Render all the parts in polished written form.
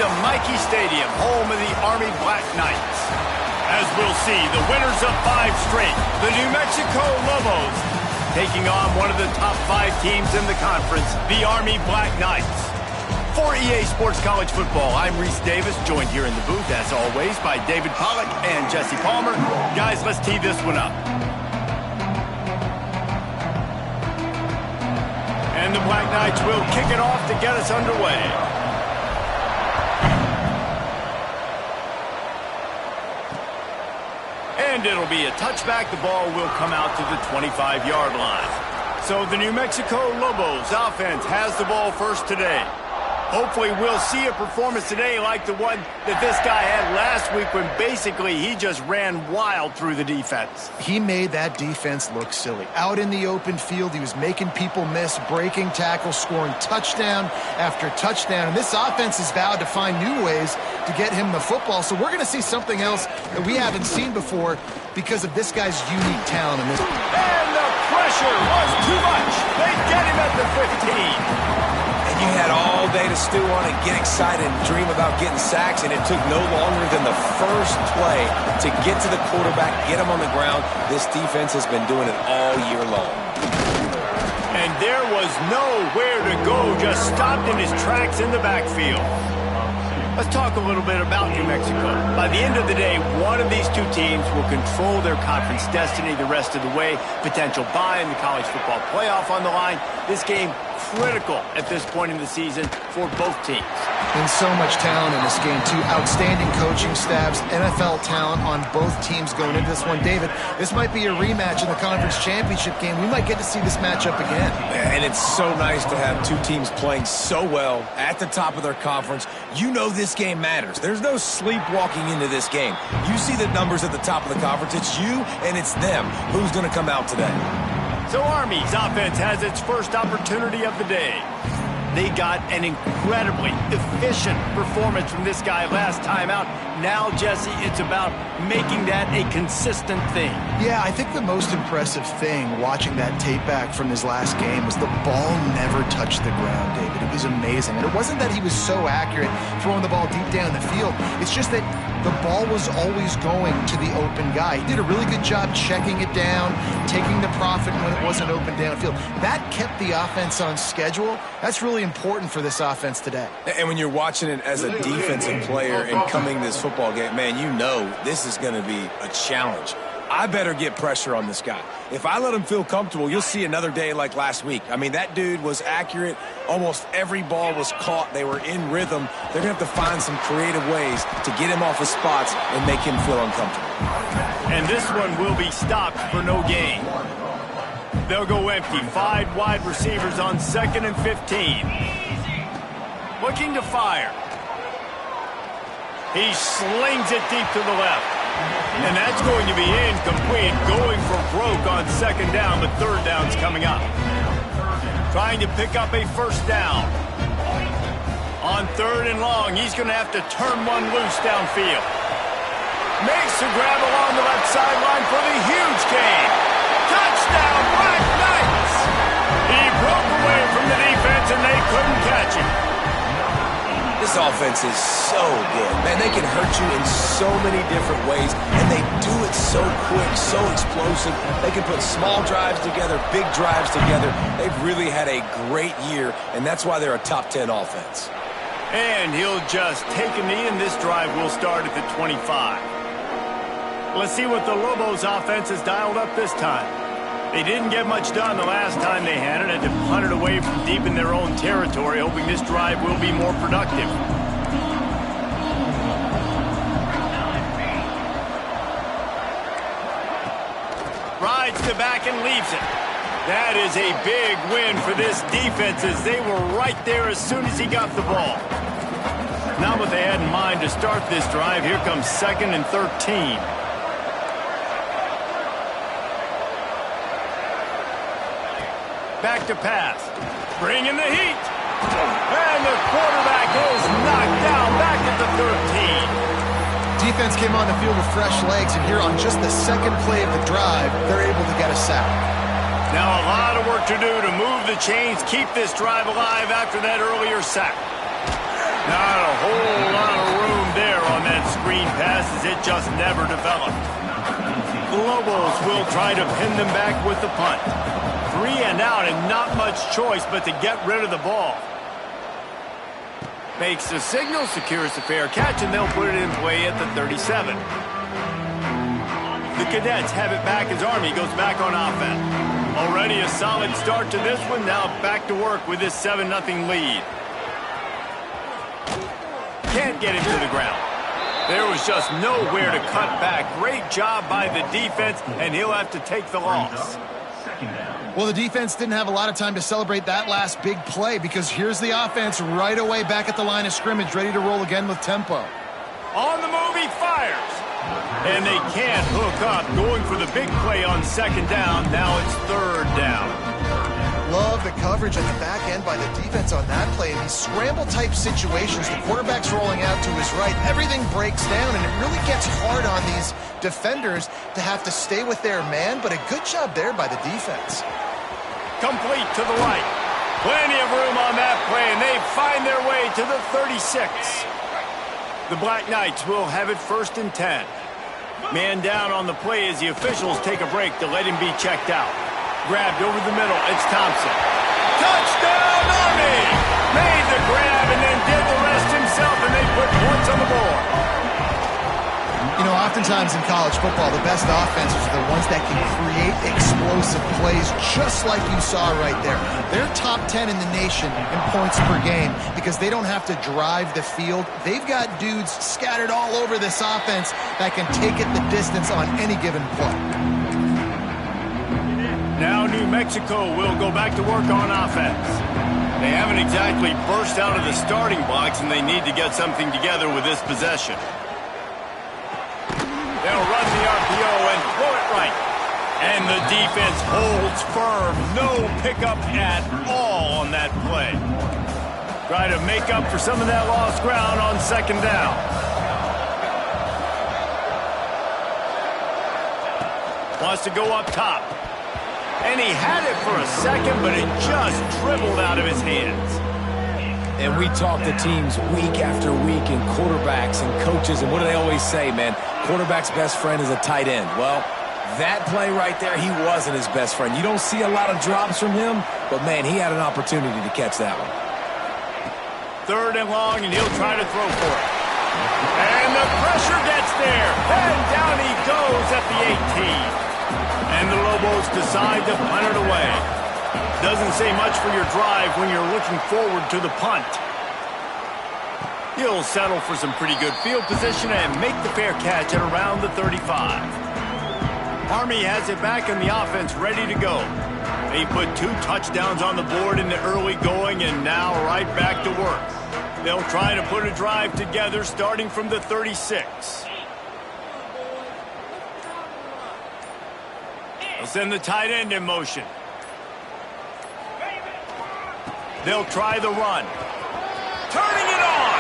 to Michie Stadium, home of the Army Black Knights. As we'll see, the winners of 5 straight, the New Mexico Lobos, taking on one of the top 5 teams in the conference, the Army Black Knights. For EA Sports College Football, I'm Reese Davis, joined here in the booth, as always, by David Pollack and Jesse Palmer. Guys, let's tee this one up. And the Black Knights will kick it off to get us underway. And it'll be a touchback. The ball will come out to the 25-yard line. So the New Mexico Lobos offense has the ball first today. Hopefully we'll see a performance today like the one that this guy had last week when basically he just ran wild through the defense. He made that defense look silly. Out in the open field, he was making people miss, breaking tackles, scoring touchdown after touchdown. And this offense has vowed to find new ways to get him the football. So we're going to see something else that we haven't seen before because of this guy's unique talent. And the pressure was too much. They get him at the 15. You had all day to stew on it, get excited, and dream about getting sacks, and it took no longer than the first play to get to the quarterback, get him on the ground. This defense has been doing it all year long. And there was nowhere to go, just stopped in his tracks in the backfield. Let's talk a little bit about New Mexico. By the end of the day, one of these two teams will control their conference destiny the rest of the way. Potential bye in the college football playoff on the line. This game critical at this point in the season for both teams. And so much talent in this game, too. Outstanding coaching staffs, NFL talent on both teams going into this one. David, this might be a rematch in the conference championship game. We might get to see this matchup again. And it's so nice to have two teams playing so well at the top of their conference. You know this game matters. There's no sleepwalking into this game. You see the numbers at the top of the conference. It's you and it's them. Who's going to come out today? So Army's offense has its first opportunity of the day. They got an incredibly efficient performance from this guy last time out. Now, Jesse, it's about making that a consistent thing. Yeah, I think the most impressive thing watching that tape back from his last game was the ball never touched the ground, David. It was amazing. And it wasn't that he was so accurate throwing the ball deep down the field. It's just that the ball was always going to the open guy. He did a really good job checking it down, taking the profit when it wasn't open downfield. That kept the offense on schedule. That's really important for this offense today. And when you're watching it as a defensive player and coming this football game, man, you know this is going to be a challenge. I better get pressure on this guy. If I let him feel comfortable, you'll see another day like last week. I mean, that dude was accurate. Almost every ball was caught. They were in rhythm. They're going to have to find some creative ways to get him off his spots and make him feel uncomfortable. And this one will be stopped for no gain. They'll go empty. 5 wide receivers on 2nd and 15. Looking to fire. He slings it deep to the left. And that's going to be incomplete, going for broke on 2nd down, but 3rd down's coming up. Trying to pick up a 1st down. On 3rd and long, he's going to have to turn one loose downfield. Makes the grab along the left sideline for the huge gain. Touchdown, Black Knights! He broke away from the defense and they couldn't catch him. This offense is so good. Man, they can hurt you in so many different ways, and they do it so quick, so explosive. They can put small drives together, big drives together. They've really had a great year, and that's why they're a top 10 offense. And he'll just take a knee, and this drive will start at the 25. Let's see what the Lobos offense has dialed up this time. They didn't get much done the last time they had it. Had to punt it away from deep in their own territory, hoping this drive will be more productive. Rides the back and leaves it. That is a big win for this defense as they were right there as soon as he got the ball. Not what they had in mind to start this drive. Here comes 2nd and 13. Back to pass. Bring in the heat. And the quarterback is knocked down back at the 13. Defense came on the field with fresh legs, and here on just the 2nd play of the drive, they're able to get a sack. Now a lot of work to do to move the chains, keep this drive alive after that earlier sack. Not a whole lot of room there on that screen pass as it just never developed. The Lobos will try to pin them back with the punt. 3 and out and not much choice but to get rid of the ball. Makes the signal, secures the fair catch, and they'll put it in play at the 37. The Cadets have it back as Army goes back on offense. Already a solid start to this one. Now back to work with this 7-0 lead. Can't get him to the ground. There was just nowhere to cut back. Great job by the defense, and he'll have to take the loss. Well, the defense didn't have a lot of time to celebrate that last big play because here's the offense right away back at the line of scrimmage, ready to roll again with tempo. On the move, he fires. And they can't hook up, going for the big play on 2nd down. Now it's 3rd down. Love the coverage at the back end by the defense on that play. In these scramble-type situations, the quarterback's rolling out to his right. Everything breaks down, and it really gets hard on these defenders to have to stay with their man, but a good job there by the defense. Complete to the right. Plenty of room on that play, and they find their way to the 36. The Black Knights will have it 1st and 10. Man down on the play as the officials take a break to let him be checked out. Grabbed over the middle, it's Thompson. Touchdown, Army! Made the grab and then did the rest himself, and they put points on the board. You know, oftentimes in college football, the best offenses are the ones that can create explosive plays just like you saw right there. They're top 10 in the nation in points per game because they don't have to drive the field. They've got dudes scattered all over this offense that can take it the distance on any given play. Now New Mexico will go back to work on offense. They haven't exactly burst out of the starting blocks, and they need to get something together with this possession. They'll run the RPO and throw it right. And the defense holds firm. No pickup at all on that play. Try to make up for some of that lost ground on 2nd down. Wants to go up top. And he had it for a second, but it just dribbled out of his hands. And we talk to teams week after week and quarterbacks and coaches, and what do they always say, man? Quarterback's best friend is a tight end. Well, that play right there, he wasn't his best friend. You don't see a lot of drops from him, but, man, he had an opportunity to catch that one. 3rd and long, and he'll try to throw for it. And the pressure gets there. And down he goes at the 18. And the Lobos decide to punt it away. Doesn't say much for your drive when you're looking forward to the punt. He'll settle for some pretty good field position and make the fair catch at around the 35. Army has it back in the offense ready to go. They put 2 touchdowns on the board in the early going and now right back to work. They'll try to put a drive together starting from the 36. They'll send the tight end in motion. They'll try the run. Turning it on!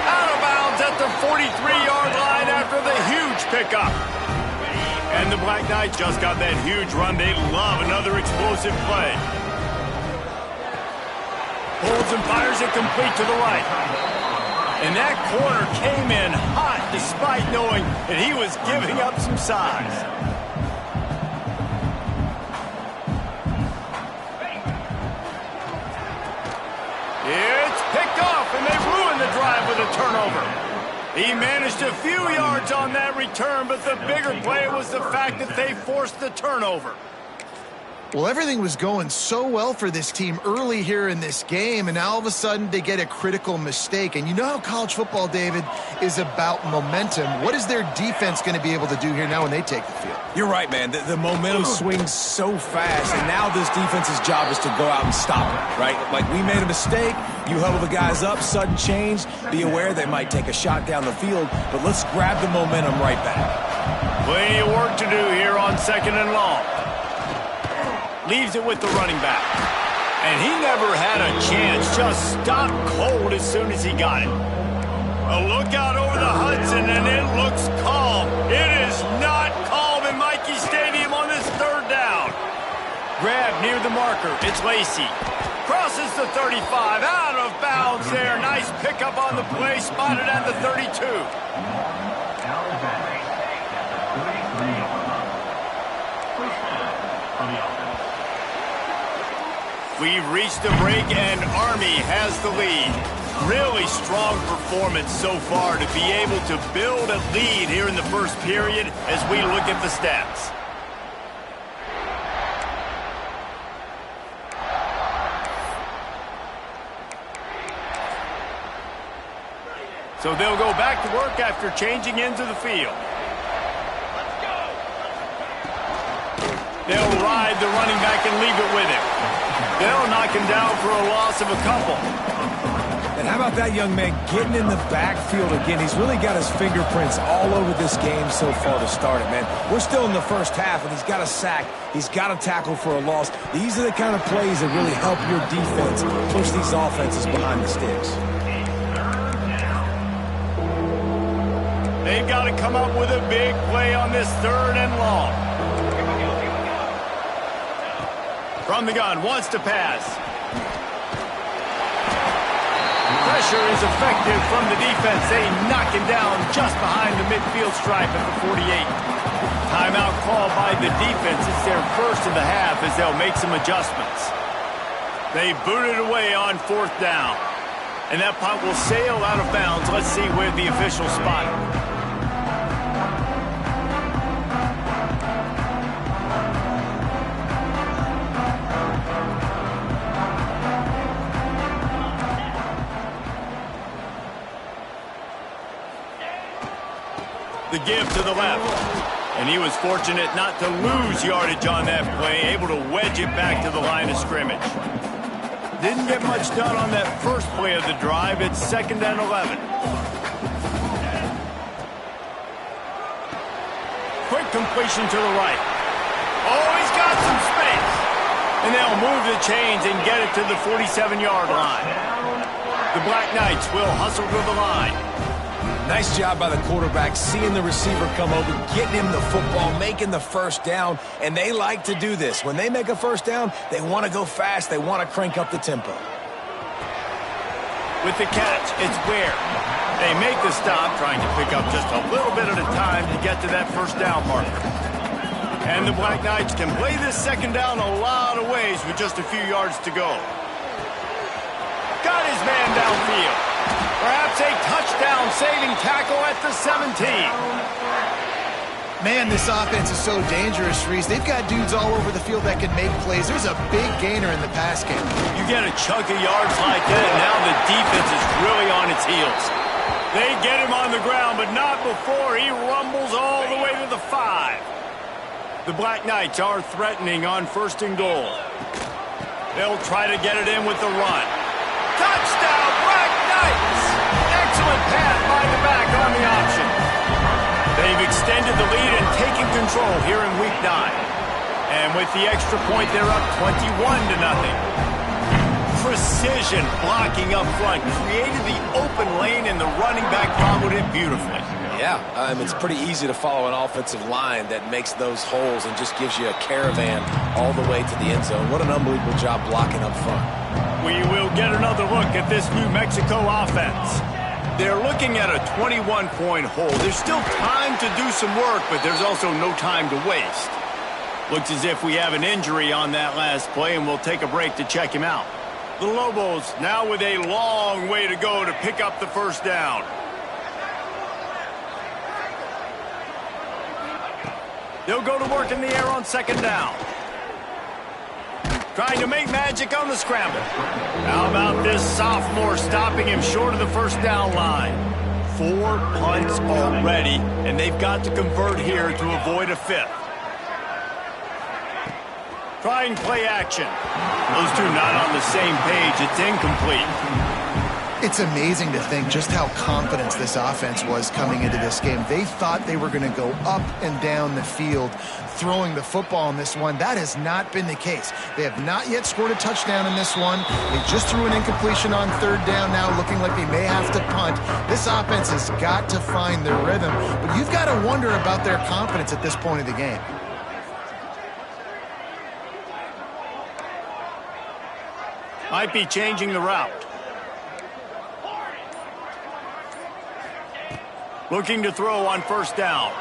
Out of bounds at the 43-yard line after the huge pickup. And the Black Knights just got that huge run. They love another explosive play. Pulls and fires it complete to the right. And that corner came in hot despite knowing that he was giving up some size. It's picked off, and they ruined the drive with a turnover. He managed a few yards on that return, but the bigger play was the fact that they forced the turnover. Well, everything was going so well for this team early here in this game, and now all of a sudden they get a critical mistake. And you know how college football, David, is about momentum. What is their defense going to be able to do here now when they take the field? You're right, man. The momentum swings so fast, and now this defense's job is to go out and stop it, right? Like, we made a mistake, you huddle the guys up, sudden change, be aware they might take a shot down the field, but let's grab the momentum right back. Plenty of work to do here on 2nd and long. Leaves it with the running back. And he never had a chance. Just stopped cold as soon as he got it. A look out over the Hudson, and it looks calm. It is not calm in Michie Stadium on this 3rd down. Grab near the marker. It's Lacey. Crosses the 35, out of bounds there. Nice pickup on the play, spotted at the 32. We've reached the break, and Army has the lead. Really strong performance so far to be able to build a lead here in the first period as we look at the stats. So they'll go back to work after changing into the field. They'll ride the running back and leave it with him. They'll knock him down for a loss of a couple. And how about that young man getting in the backfield again? He's really got his fingerprints all over this game so far to start it, man. We're still in the first half, and he's got a sack. He's got a tackle for a loss. These are the kind of plays that really help your defense push these offenses behind the sticks. They've got to come up with a big play on this 3rd and long. From the gun, wants to pass. Pressure is effective from the defense. They knock him down just behind the midfield stripe at the 48. Timeout call by the defense. It's their first of the half as they'll make some adjustments. They boot it away on 4th down. And that punt will sail out of bounds. Let's see where the official spot it. The give to the left. And he was fortunate not to lose yardage on that play, able to wedge it back to the line of scrimmage. Didn't get much done on that first play of the drive. It's 2nd and 11. Quick completion to the right. Oh, he's got some space. And they'll move the chains and get it to the 47-yard line. The Black Knights will hustle to the line. Nice job by the quarterback, seeing the receiver come over, getting him the football, making the first down, and they like to do this. When they make a first down, they want to go fast. They want to crank up the tempo. With the catch, it's Ware. They make the stop, trying to pick up just a little bit at a time to get to that first down marker. And the Black Knights can play this 2nd down a lot of ways with just a few yards to go. Got his man downfield. Perhaps a touchdown-saving tackle at the 17. Man, this offense is so dangerous, Reese. They've got dudes all over the field that can make plays. There's a big gainer in the pass game. You get a chunk of yards like that, now the defense is really on its heels. They get him on the ground, but not before he rumbles all the way to the 5. The Black Knights are threatening on 1st and goal. They'll try to get it in with the run. Touchdown, Black Knights! Excellent pass by the back on the option. They've extended the lead and taken control here in Week 9. And with the extra point, they're up 21-0. Precision blocking up front created the open lane, and the running back followed it beautifully. Yeah, it's pretty easy to follow an offensive line that makes those holes and just gives you a caravan all the way to the end zone. What an unbelievable job blocking up front. We will get another look at this New Mexico offense. They're looking at a 21-point hole. There's still time to do some work, but there's also no time to waste. Looks as if we have an injury on that last play, and we'll take a break to check him out. The Lobos now with a long way to go to pick up the first down. They'll go to work in the air on 2nd down. Trying to make magic on the scramble. How about this sophomore stopping him short of the first down line? 4 punts already, and they've got to convert here to avoid a 5th. Trying play action. Those two not on the same page. It's incomplete. It's amazing to think just how confident this offense was coming into this game. They thought they were going to go up and down the field throwing the football in this one. That has not been the case. They have not yet scored a touchdown in this one. They just threw an incompletion on 3rd down now, looking like they may have to punt. This offense has got to find their rhythm, but you've got to wonder about their confidence at this point of the game. Might be changing the route. Looking to throw on first down.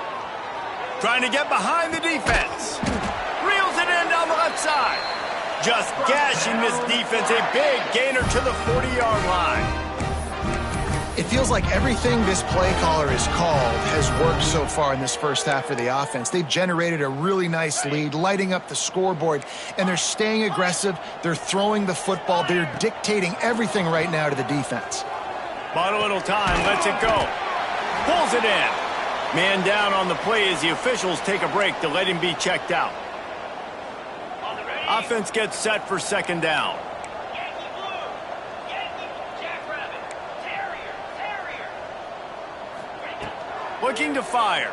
Trying to get behind the defense. Reels it in down the left side. Just gashing this defense. A big gainer to the 40-yard line. It feels like everything this play caller has called has worked so far in this first half for the offense. They've generated a really nice lead, lighting up the scoreboard, and they're staying aggressive. They're throwing the football. They're dictating everything right now to the defense. Bought a little time, lets it go. Pulls it in. Man down on the play as the officials take a break to let him be checked out. Offense gets set for second down. Looking to fire.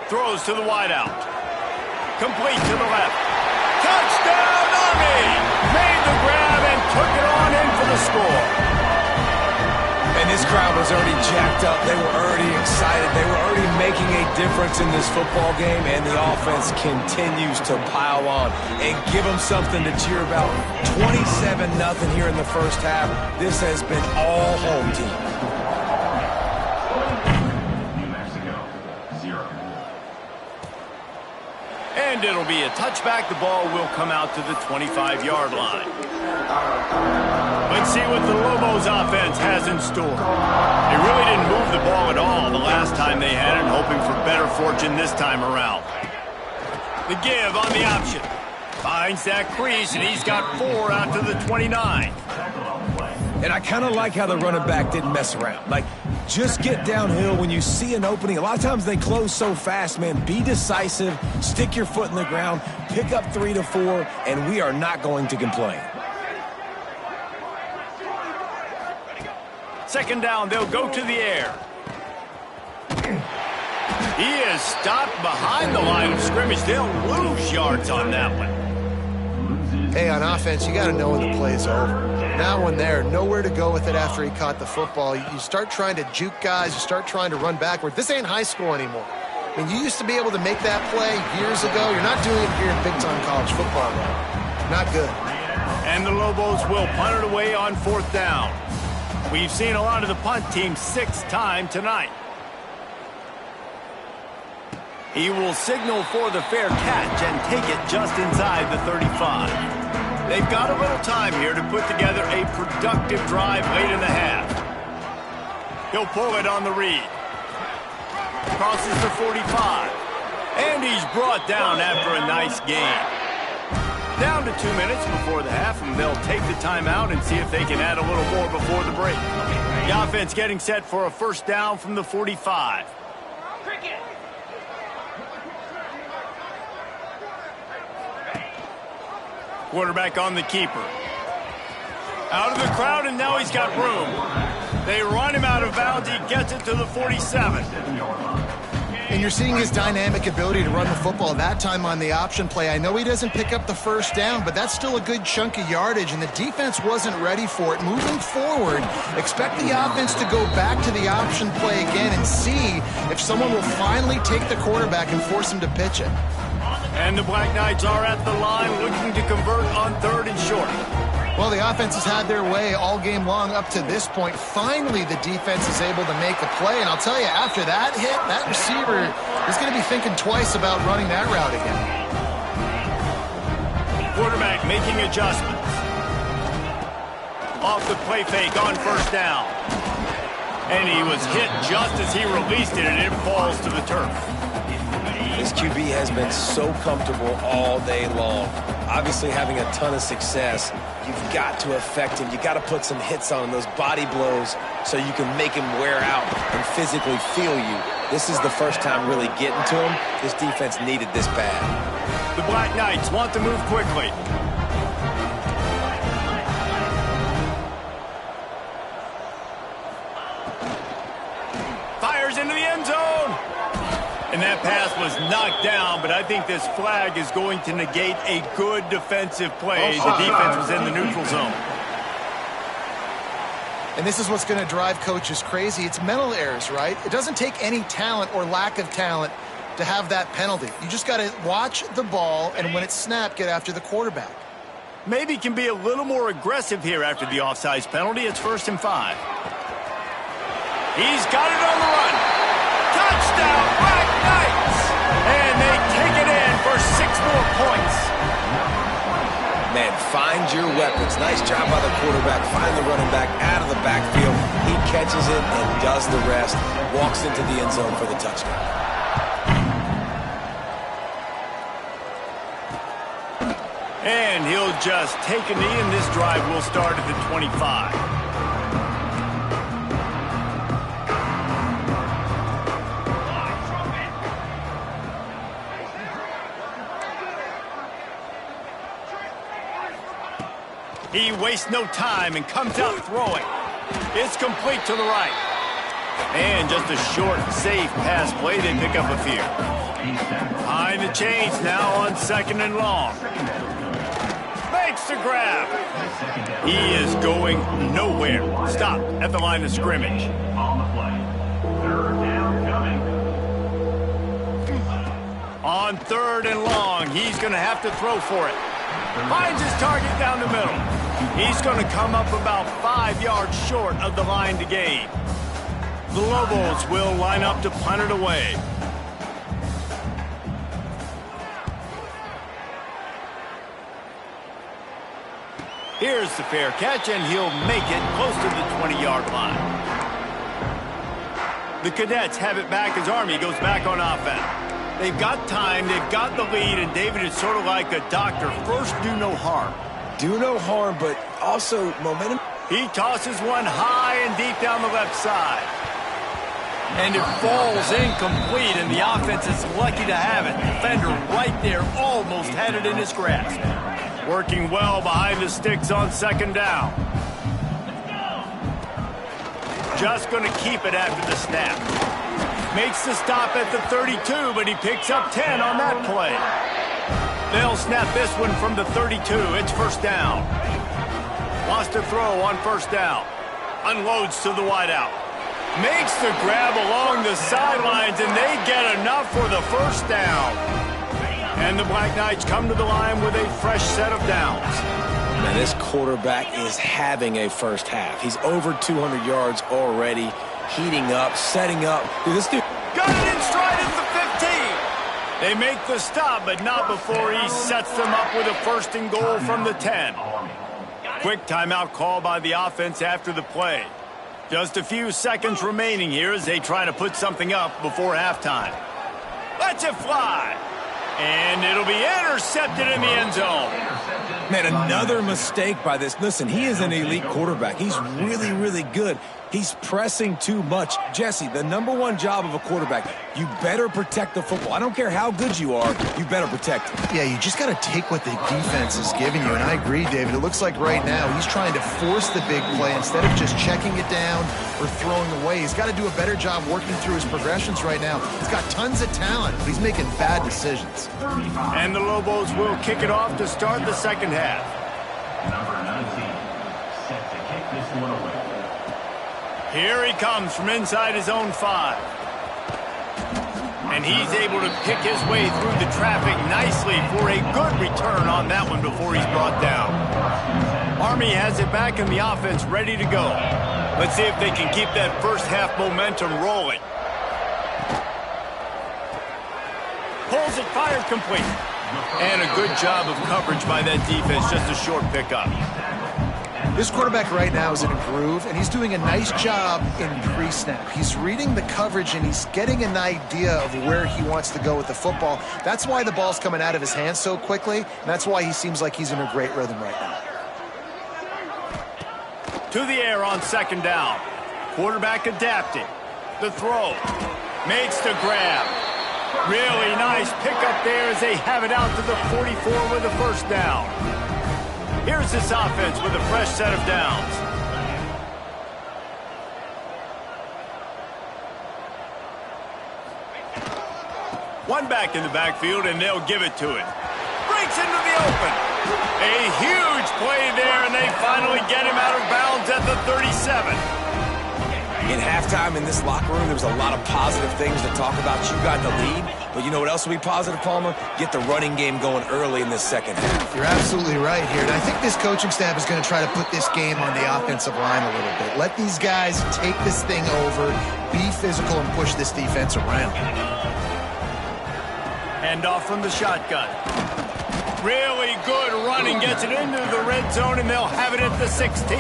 Throws to the wideout. Complete to the left. Touchdown, Army! Made the grab and took it on in for the score. And this crowd was already jacked up. They were already excited. They were already making a difference in this football game, and the offense continues to pile on and give them something to cheer about. 27-0 here in the first half. This has been all home team. And it'll be a touchback. The ball will come out to the 25-yard line. Let's see what the Lobos offense has in store. They really didn't move the ball at all the last time they had it, hoping for better fortune this time around. The give on the option. Finds that crease, and he's got 4 out to the 29. And I kind of like how the running back didn't mess around. Like, just get downhill when you see an opening. A lot of times they close so fast, man. Be decisive, stick your foot in the ground, pick up 3 to 4, and we are not going to complain. Second down, they'll go to the air. He is stopped behind the line of scrimmage. They'll lose yards on that one. Hey, on offense, you got to know when the play's over. Now when they're nowhere to go with it after he caught the football, you start trying to juke guys, you start trying to run backward. This ain't high school anymore. I mean, you used to be able to make that play years ago. You're not doing it here in big-time college football, though. Not good. And the Lobos will punt it away on fourth down. We've seen a lot of the punt team 6 times tonight. He will signal for the fair catch and take it just inside the 35. They've got a little time here to put together a productive drive late in the half. He'll pull it on the read. Crosses the 45. And he's brought down after a nice gain. Down to 2 minutes before the half, and they'll take the timeout and see if they can add a little more before the break. The offense getting set for a first down from the 45. Quarterback on the keeper. Out of the crowd, and now he's got room. They run him out of bounds. He gets it to the 47. And you're seeing his dynamic ability to run the football that time on the option play. I know he doesn't pick up the first down, but that's still a good chunk of yardage, and the defense wasn't ready for it. Moving forward, expect the offense to go back to the option play again and see if someone will finally take the quarterback and force him to pitch it. And the Black Knights are at the line looking to convert on 3rd and short. Well, the offense has had their way all game long up to this point. Finally, the defense is able to make a play. And I'll tell you, after that hit, that receiver is going to be thinking twice about running that route again. Quarterback making adjustments. Off the play fake on first down. And he was hit just as he released it, and it falls to the turf. This QB has been so comfortable all day long. Obviously having a ton of success. You've got to affect him. You've got to put some hits on him, those body blows, so you can make him wear out and physically feel you. This is the first time really getting to him. This defense needed this bad. The Black Knights want to move quickly. Fires into the end zone. And that pass was knocked down, but I think this flag is going to negate a good defensive play. The defense was in the neutral zone. And this is what's going to drive coaches crazy. It's mental errors, right? It doesn't take any talent or lack of talent to have that penalty. You just got to watch the ball, and when it's snapped, get after the quarterback. Maybe can be a little more aggressive here after the offsides penalty. It's 1st and 5. He's got it on the run. Touchdown, Black Knights! And they take it in for 6 more points. Man, find your weapons. Nice job by the quarterback. Find the running back out of the backfield. He catches it and does the rest. Walks into the end zone for the touchdown. And he'll just take a knee, and this drive will start at the 25. He wastes no time and comes out throwing. It's complete to the right. And just a short, safe pass play. They pick up a few. Behind the chains now on 2nd and long. Makes the grab. He is going nowhere. Stop at the line of scrimmage. On 3rd and long, he's going to have to throw for it. Finds his target down the middle. He's going to come up about 5 yards short of the line to gain. The Lobos will line up to punt it away. Here's the fair catch, and he'll make it close to the 20-yard line. The Cadets have it back as Army goes back on offense. They've got time, they've got the lead, and David is sort of like a doctor. First, do no harm. Do no harm, but also momentum. He tosses one high and deep down the left side. And it falls incomplete, and the offense is lucky to have it. Defender right there almost had it in his grasp. Working well behind the sticks on 2nd down. Just going to keep it after the snap. Makes the stop at the 32, but he picks up 10 on that play. They'll snap this one from the 32. It's 1st down. Wants to throw on 1st down. Unloads to the wideout. Makes the grab along the sidelines, and they get enough for the 1st down. And the Black Knights come to the line with a fresh set of downs. Man, this quarterback is having a first half. He's over 200 yards already, heating up, setting up. This dude got it in stride at the 15. They make the stop, but not before he sets them up with a 1st and goal from the 10. Quick timeout call by the offense after the play. Just a few seconds remaining here as they try to put something up before halftime. Lets it fly. And it'll be intercepted in the end zone. Man, another mistake by this. Listen, he is an elite quarterback. He's really, really good. He's pressing too much. Jesse, the #1 job of a quarterback, you better protect the football. I don't care how good you are, you better protect it. Yeah, you just got to take what the defense is giving you, and I agree, David. It looks like right now he's trying to force the big play instead of just checking it down or throwing away. He's got to do a better job working through his progressions right now. He's got tons of talent, but he's making bad decisions. And the Lobos will kick it off to start the 2nd half. Number 19, set to kick this one away. Here he comes from inside his own 5. And he's able to pick his way through the traffic nicely for a good return on that one before he's brought down. Army has it back in the offense ready to go. Let's see if they can keep that first half momentum rolling. Pulls it, fired complete. And a good job of coverage by that defense, just a short pickup. This quarterback right now is in a groove, and he's doing a nice job in pre-snap. He's reading the coverage, and he's getting an idea of where he wants to go with the football. That's why the ball's coming out of his hands so quickly, and that's why he seems like he's in a great rhythm right now. To the air on 2nd down. Quarterback adapting. The throw. Makes the grab. Really nice pickup there as they have it out to the 44 with the 1st down. Here's this offense with a fresh set of downs. One back in the backfield, and they'll give it to it. Breaks into the open. A huge play there, and they finally get him out of bounds at the 37. In halftime in this locker room, there was a lot of positive things to talk about. You got the lead, but you know what else will be positive, Palmer? Get the running game going early in this second half. You're absolutely right here. And I think this coaching staff is going to try to put this game on the offensive line a little bit. Let these guys take this thing over, be physical, and push this defense around. Hand off from the shotgun. Really good running, gets it into the red zone, and they'll have it at the 16.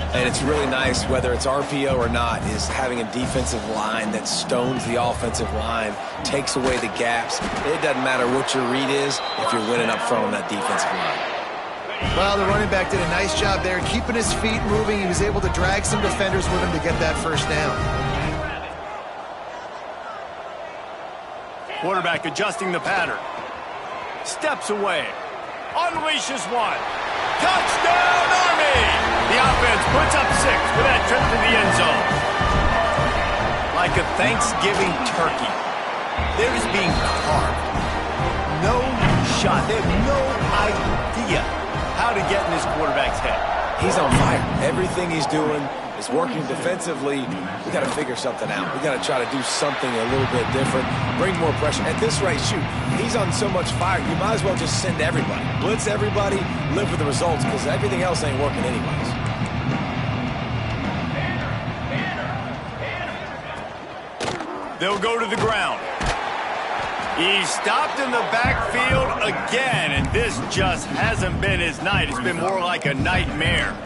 And it's really nice, whether it's RPO or not, is having a defensive line that stones the offensive line, takes away the gaps. It doesn't matter what your read is if you're winning up front on that defensive line. Well, the running back did a nice job there, keeping his feet moving. He was able to drag some defenders with him to get that first down. Quarterback adjusting the pattern. Steps away. Unleashes one. Touchdown, Army! The offense puts up 6 with that trip to the end zone. Like a Thanksgiving turkey, they're just being carved. No shot. They have no idea how to get in this quarterback's head. He's on fire. Everything he's doing is working defensively. We got to figure something out. We got to try to do something a little bit different. Bring more pressure. At this rate, shoot, he's on so much fire, you might as well just send everybody. Blitz everybody, live with the results, because everything else ain't working anyways. They'll go to the ground. He's stopped in the backfield again, and this just hasn't been his night. It's been more like a nightmare.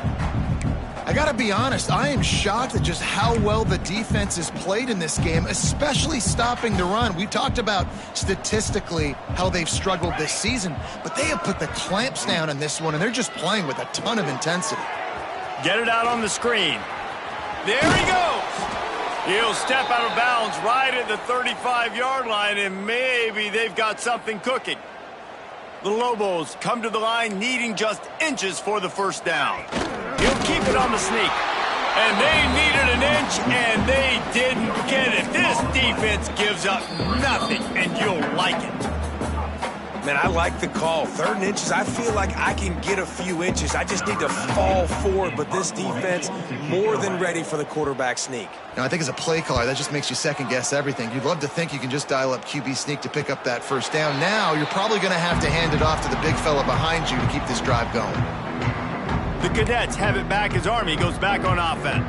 I got to be honest, I am shocked at just how well the defense has played in this game, especially stopping the run. We talked about statistically how they've struggled this season, but they have put the clamps down in this one, and they're just playing with a ton of intensity. Get it out on the screen. There he goes. He'll step out of bounds right at the 35-yard line, and maybe they've got something cooking. The Lobos come to the line needing just inches for the first down. He'll keep it on the sneak. And they needed an inch, and they didn't get it. This defense gives up nothing, and you'll like it. Man, I like the call. 3rd and inches, I feel like I can get a few inches. I just need to fall forward, but this defense more than ready for the quarterback sneak. Now, I think as a play caller, that just makes you second-guess everything. You'd love to think you can just dial up QB sneak to pick up that first down. Now, you're probably going to have to hand it off to the big fella behind you to keep this drive going. The Cadets have it back as Army goes back on offense.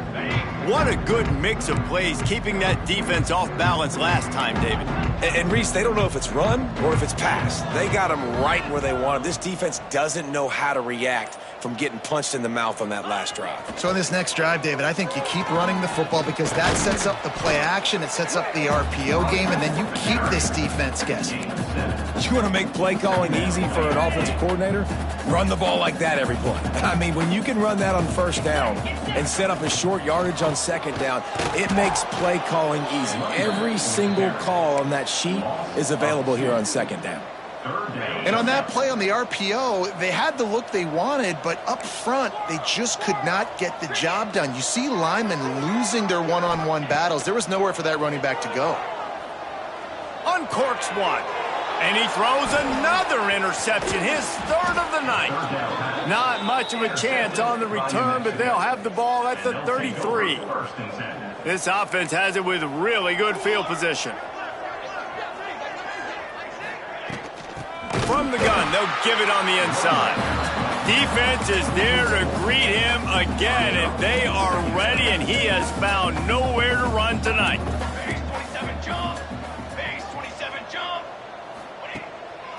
What a good mix of plays, keeping that defense off balance last time, David. And Reese, they don't know if it's run or if it's pass. They got them right where they want them. This defense doesn't know how to react from getting punched in the mouth on that last drive. So in this next drive, David, I think you keep running the football because that sets up the play action, it sets up the RPO game, and then you keep this defense guessing. You want to make play calling easy for an offensive coordinator? Run the ball like that every play. I mean, when you can run that on first down and set up a short yardage on second down, it makes play calling easy. Every single call on that sheet is available here on second down. And on that play on the RPO, they had the look they wanted, but up front, they just could not get the job done. You see linemen losing their one-on-one battles. There was nowhere for that running back to go. Uncorks one. And he throws another interception, his 3rd of the night. Not much of a chance on the return, but they'll have the ball at the 33. This offense has it with really good field position. From the gun, they'll give it on the inside. Defense is there to greet him again, and they are ready, and he has found nowhere to run tonight.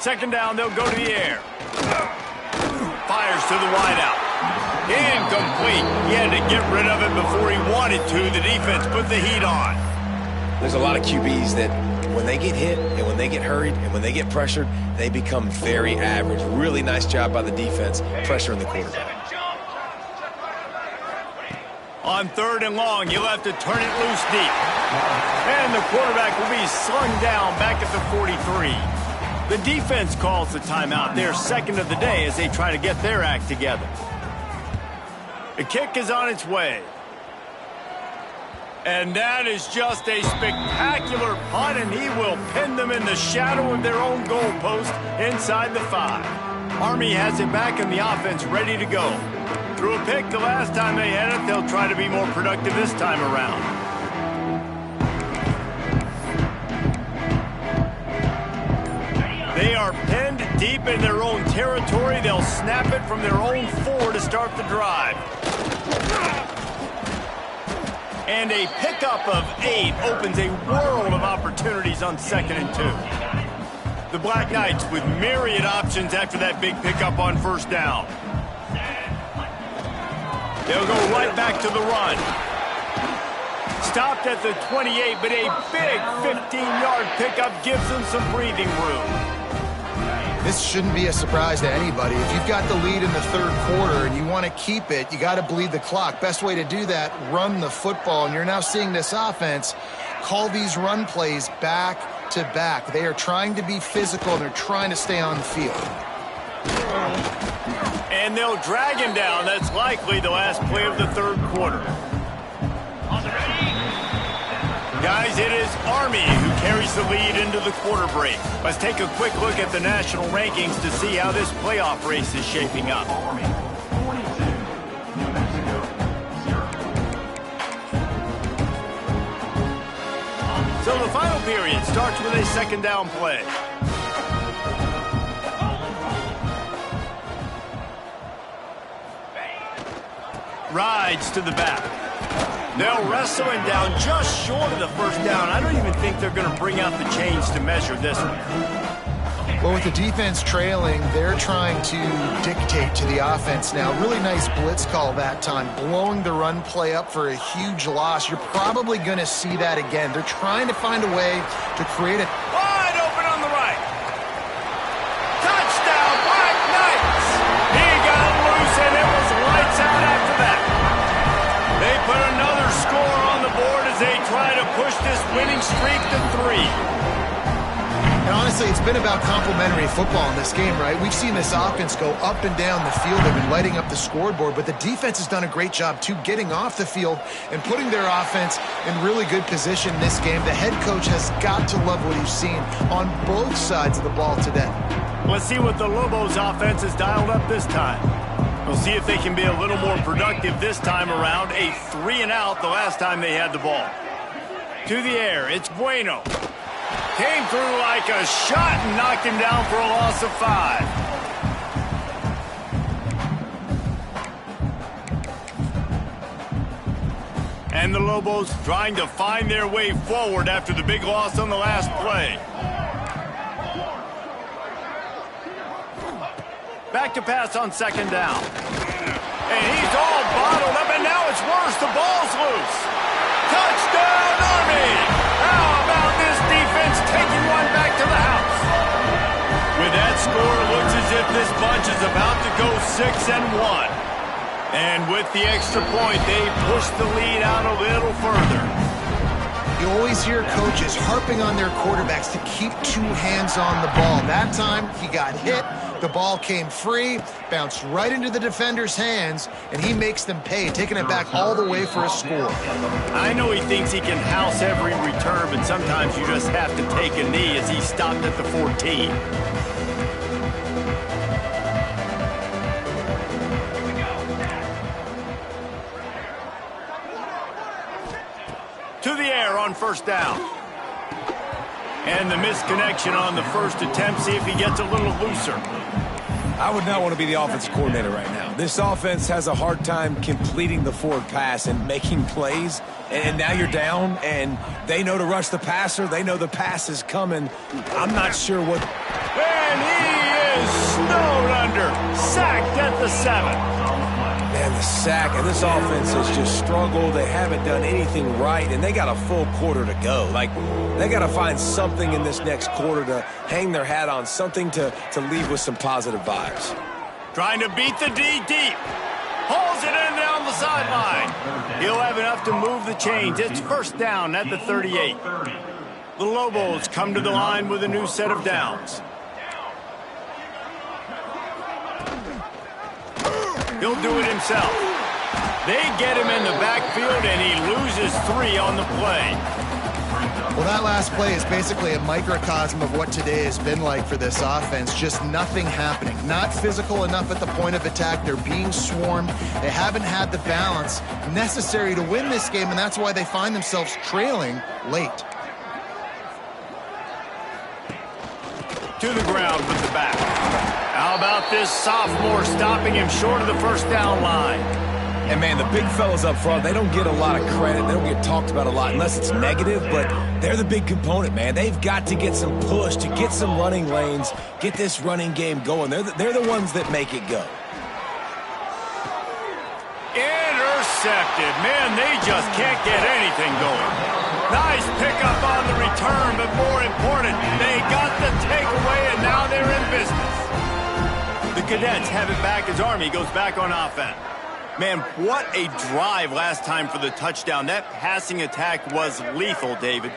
Second down, they'll go to the air. Fires to the wideout. Incomplete. He had to get rid of it before he wanted to. The defense put the heat on. There's a lot of QBs that when they get hit and when they get hurried and when they get pressured, they become very average. Really nice job by the defense pressuring the quarterback. On 3rd and long, you'll have to turn it loose deep. And the quarterback will be slung down back at the 43. The defense calls the timeout, their 2nd of the day, as they try to get their act together. The kick is on its way. And that is just a spectacular punt, and he will pin them in the shadow of their own goalpost inside the 5. Army has it back in the offense, ready to go. Threw a pick the last time they had it. They'll try to be more productive this time around. They are pinned deep in their own territory. They'll snap it from their own 4 to start the drive. And a pickup of 8 opens a world of opportunities on 2nd and 2. The Black Knights with myriad options after that big pickup on 1st down. They'll go right back to the run. Stopped at the 28, but a big 15-yard pickup gives them some breathing room. This shouldn't be a surprise to anybody. If you've got the lead in the 3rd quarter and you want to keep it, you got to bleed the clock. Best way to do that, run the football. And you're now seeing this offense call these run plays back to back. They are trying to be physical, and they're trying to stay on the field. And they'll drag him down. That's likely the last play of the 3rd quarter. Guys, it is Army who carries the lead into the quarter break. Let's take a quick look at the national rankings to see how this playoff race is shaping up. Army, 42. New Mexico, 0. So the final period starts with a 2nd down play. Rides to the back. They'll wrestle him down just short of the 1st down. I don't even think they're going to bring out the chains to measure this one. Well, with the defense trailing, they're trying to dictate to the offense now. Really nice blitz call that time, blowing the run play up for a huge loss. You're probably going to see that again. They're trying to find a way to create a... Wide open on the right. Touchdown, Black Knights! He got loose, and it was lights out after that. They put another score on the board as they try to push this winning streak to 3. And honestly, it's been about complementary football in this game, right? We've seen this offense go up and down the field. They've been lighting up the scoreboard, but the defense has done a great job, too, getting off the field and putting their offense in really good position in this game. The head coach has got to love what he's seen on both sides of the ball today. Let's see what the Lobos offense has dialed up this time. We'll see if they can be a little more productive this time around. A 3-and-out the last time they had the ball. To the air, it's Bueno. Came through like a shot and knocked him down for a loss of 5. And the Lobos trying to find their way forward after the big loss on the last play. Back to pass on 2nd down. And he's all bottled up, and now it's worse. The ball's loose. Touchdown, Army! How about this defense taking one back to the house? With that score, it looks as if this bunch is about to go 6-1. And with the extra point, they push the lead out a little further. You always hear coaches harping on their quarterbacks to keep 2 hands on the ball. That time, he got hit. The ball came free, bounced right into the defender's hands, and he makes them pay, taking it back all the way for a score. I know he thinks he can house every return, but sometimes you just have to take a knee as he stopped at the 14. To the air on 1st down. And the misconnection on the first attempt. See if he gets a little looser. I would not want to be the offensive coordinator right now. This offense has a hard time completing the forward pass and making plays. And now you're down, and they know to rush the passer. They know the pass is coming. I'm not sure what... And he is snowed under. Sacked at the 7. Man, the sack, and this offense has just struggled. They haven't done anything right, and they got a full quarter to go. Like, they got to find something in this next quarter to hang their hat on, something to leave with some positive vibes. Trying to beat the D deep. Hauls it in down the sideline. He'll have enough to move the chains. It's 1st down at the 38. The Lobos come to the line with a new set of downs. He'll do it himself. They get him in the backfield, and he loses 3 on the play. Well, that last play is basically a microcosm of what today has been like for this offense. Just nothing happening. Not physical enough at the point of attack. They're being swarmed. They haven't had the balance necessary to win this game, and that's why they find themselves trailing late. To the ground with the back. How about this sophomore stopping him short of the first down line? And, man, the big fellas up front, they don't get a lot of credit. They don't get talked about a lot unless it's negative, but they're the big component, man. They've got to get some push, to get some running lanes, get this running game going. They're the ones that make it go. Intercepted. Man, they just can't get anything going. Nice pickup on the return, but more important, they got the takeaway, and now they're in business. The Cadets have it back as Army goes back on offense. Man, what a drive last time for the touchdown. That passing attack was lethal, David.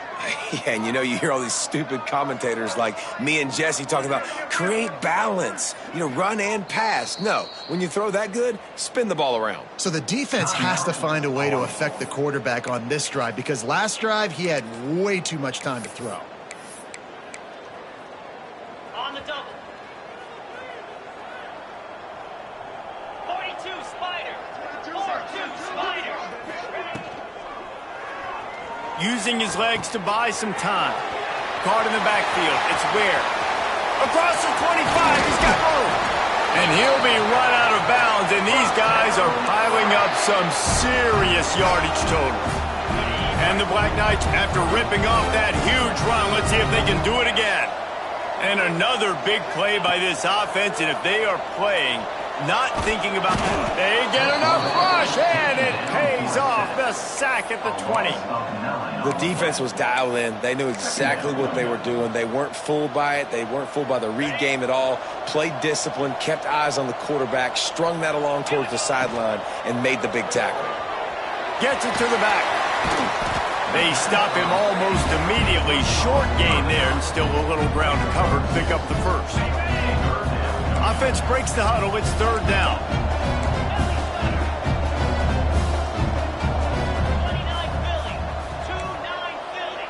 Yeah, and you hear all these stupid commentators like me and Jesse talking about create balance, run and pass. No, when you throw that good, spin the ball around. So the defense has to find a way to affect the quarterback on this drive, because last drive he had way too much time to throw. On the double. 42 Spider. 4-2 Spider. Using his legs to buy some time. Caught in the backfield. It's Ware. Across the 25. He's got room. And he'll be run out of bounds. And these guys are piling up some serious yardage totals. And the Black Knights, after ripping off that huge run, let's see if they can do it again. And another big play by this offense. And if they are playing, not thinking about it, they get enough rush, and it pays off. The sack at the 20. The defense was dialed in. They knew exactly what they were doing. They weren't fooled by it. They weren't fooled by the read game at all. Played discipline, kept eyes on the quarterback, strung that along towards the sideline, and made the big tackle. Gets it to the back. They stop him almost immediately. Short gain there, and still a little ground to cover to pick up the first. Offense breaks the huddle. It's third down. 29 Philly. 2-9 Philly.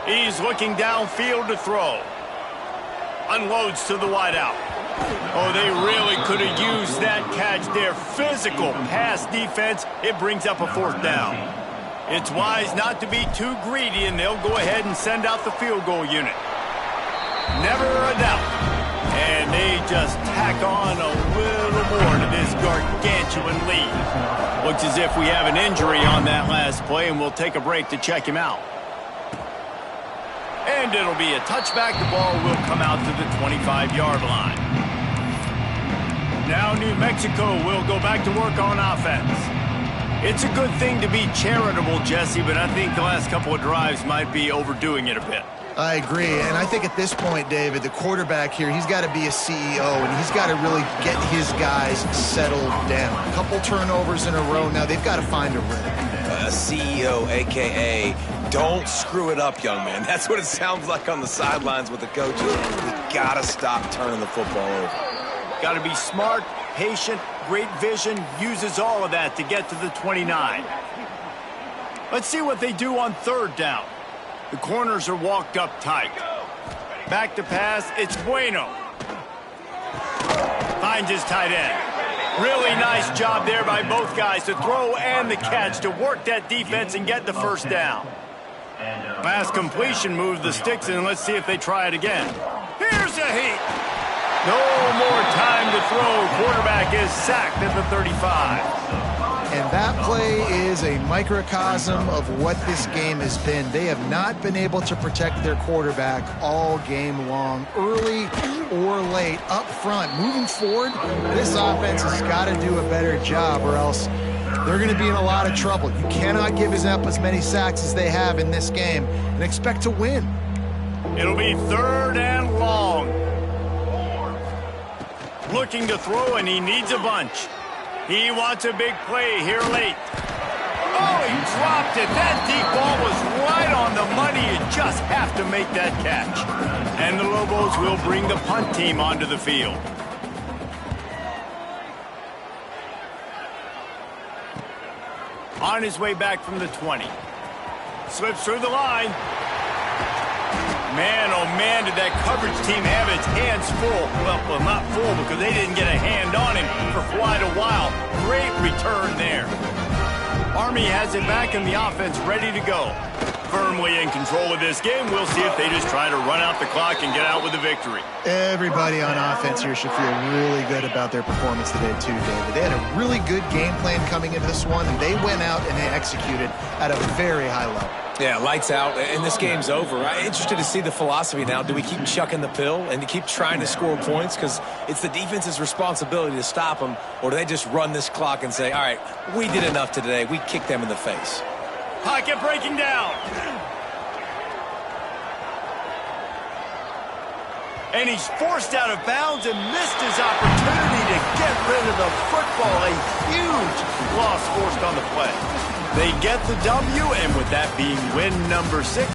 He's looking downfield to throw. Unloads to the wideout. Oh, they really could have used that catch there. Physical pass defense. It brings up a fourth down. It's wise not to be too greedy, and they'll go ahead and send out the field goal unit. Never a doubt. And they just tack on a little more to this gargantuan lead. Looks as if we have an injury on that last play, and we'll take a break to check him out. And it'll be a touchback. The ball will come out to the 25-yard line. Now New Mexico will go back to work on offense. It's a good thing to be charitable, Jesse, but I think the last couple of drives might be overdoing it a bit. I agree, and I think at this point, David, the quarterback here, he's got to be a CEO, and he's got to really get his guys settled down. A couple turnovers in a row. Now they've got to find a rhythm. A CEO, a.k.a. don't screw it up, young man. That's what it sounds like on the sidelines with the coaches. We got to stop turning the football over. Got to be smart, patient, great vision, uses all of that to get to the 29. Let's see what they do on third down. The corners are walked up tight. Back to pass, it's Bueno. Finds his tight end. Really nice job there by both guys to throw and the catch to work that defense and get the first down. Pass completion moved the sticks, and let's see if they try it again. Here's a heat. No more time to throw. Quarterback is sacked at the 35. And that play is a microcosm of what this game has been. They have not been able to protect their quarterback all game long, early or late, up front. Moving forward, this offense has got to do a better job, or else they're going to be in a lot of trouble. You cannot give up as many sacks as they have in this game and expect to win. It'll be third and long. Looking to throw, and he needs a bunch. He wants a big play here late. Oh, he dropped it. That deep ball was right on the money. You just have to make that catch. And the Lobos will bring the punt team onto the field. On his way back from the 20. Slips through the line. Man, oh man, did that coverage team have its hands full. Well, not full because they didn't get a hand on him for quite a while. Great return there. Army has it back in the offense, ready to go. Firmly in control of this game. We'll see if they just try to run out the clock and get out with the victory. Everybody on offense here should feel really good about their performance today too, David. They had a really good game plan coming into this one, and they went out and they executed at a very high level. Yeah, lights out, and this game's over. I'm interested to see the philosophy now. Do we keep chucking the pill and to keep trying to score points? Because it's the defense's responsibility to stop them, or do they just run this clock and say, all right, we did enough today. We kicked them in the face. Pocket breaking down. And he's forced out of bounds and missed his opportunity to get rid of the football. A huge loss forced on the play. They get the W, and with that being win number 6,